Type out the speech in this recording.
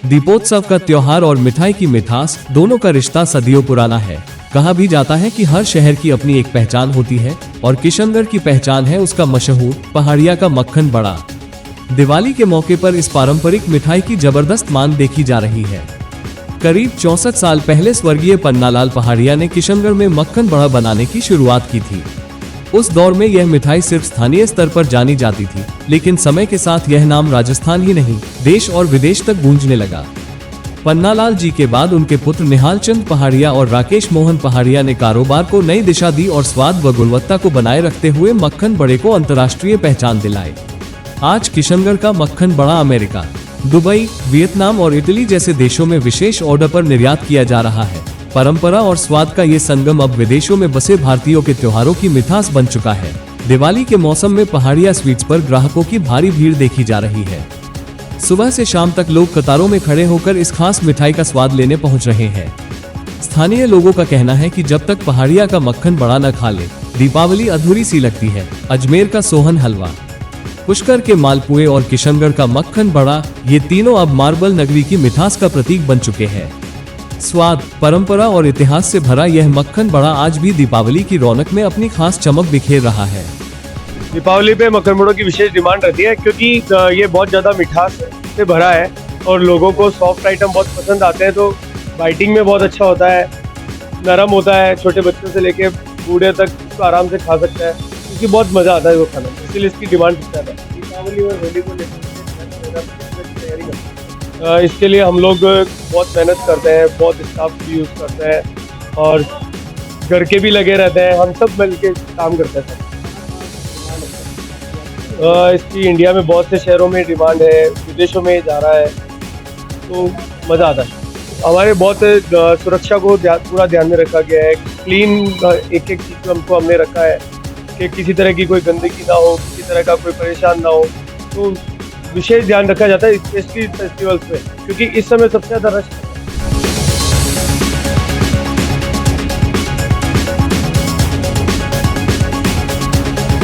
दीपोत्सव का त्योहार और मिठाई की मिठास दोनों का रिश्ता सदियों पुराना है। कहा भी जाता है कि हर शहर की अपनी एक पहचान होती है और किशनगढ़ की पहचान है उसका मशहूर पहाड़िया का मक्खन बड़ा। दिवाली के मौके पर इस पारंपरिक मिठाई की जबरदस्त मांग देखी जा रही है। करीब 64 साल पहले स्वर्गीय पन्नालाल पहाड़िया ने किशनगढ़ में मक्खन बड़ा बनाने की शुरुआत की थी। उस दौर में यह मिठाई सिर्फ स्थानीय स्तर पर जानी जाती थी, लेकिन समय के साथ यह नाम राजस्थान ही नहीं देश और विदेश तक गूंजने लगा। पन्नालाल जी के बाद उनके पुत्र निहाल चंद पहाड़िया और राकेश मोहन पहाड़िया ने कारोबार को नई दिशा दी और स्वाद व गुणवत्ता को बनाए रखते हुए मक्खन बड़े को अंतर्राष्ट्रीय पहचान दिलाई। आज किशनगढ़ का मक्खन बड़ा अमेरिका, दुबई, वियतनाम और इटली जैसे देशों में विशेष ऑर्डर पर निर्यात किया जा रहा है। परंपरा और स्वाद का ये संगम अब विदेशों में बसे भारतीयों के त्योहारों की मिठास बन चुका है। दिवाली के मौसम में पहाड़िया स्वीट्स पर ग्राहकों की भारी भीड़ देखी जा रही है। सुबह से शाम तक लोग कतारों में खड़े होकर इस खास मिठाई का स्वाद लेने पहुंच रहे हैं। स्थानीय लोगों का कहना है कि जब तक पहाड़िया का मक्खन बड़ा न खा ले, दीपावली अधूरी सी लगती है। अजमेर का सोहन हलवा, पुष्कर के मालपुए और किशनगढ़ का मक्खन बड़ा, ये तीनों अब मार्बल नगरी की मिठास का प्रतीक बन चुके हैं। स्वाद, परंपरा और इतिहास से भरा यह मक्खन बड़ा आज भी दीपावली की रौनक में अपनी खास चमक बिखेर रहा है। दीपावली पे मक्खन बड़ों की विशेष डिमांड रहती है क्योंकि ये बहुत ज़्यादा मिठास से भरा है और लोगों को सॉफ्ट आइटम बहुत पसंद आते हैं, तो बाइटिंग में बहुत अच्छा होता है, नरम होता है, छोटे बच्चों से लेके बूढ़े तक इसको आराम से खा सकता है, क्योंकि बहुत मज़ा आता है वो खाने में, इसलिए इसकी डिमांड ज़्यादा है। दीपावली और होली को लेकर तैयारी करते हैं। इसके लिए हम लोग बहुत मेहनत करते हैं, बहुत स्टाफ भी यूज़ करते हैं और घर के भी लगे रहते हैं, हम सब मिल के काम करते हैं। इसकी इंडिया में बहुत से शहरों में डिमांड है, विदेशों में जा रहा है, तो मज़ा आता है। हमारे बहुत सुरक्षा को पूरा ध्यान में रखा गया है। क्लीन एक एक चीज़ हमको हमने रखा है कि किसी तरह की कोई गंदगी ना हो, किसी तरह का कोई परेशान ना हो, तो विशेष ध्यान रखा जाता है स्पेशली फेस्टिवल्स में, क्योंकि इस समय सबसे ज़्यादा रश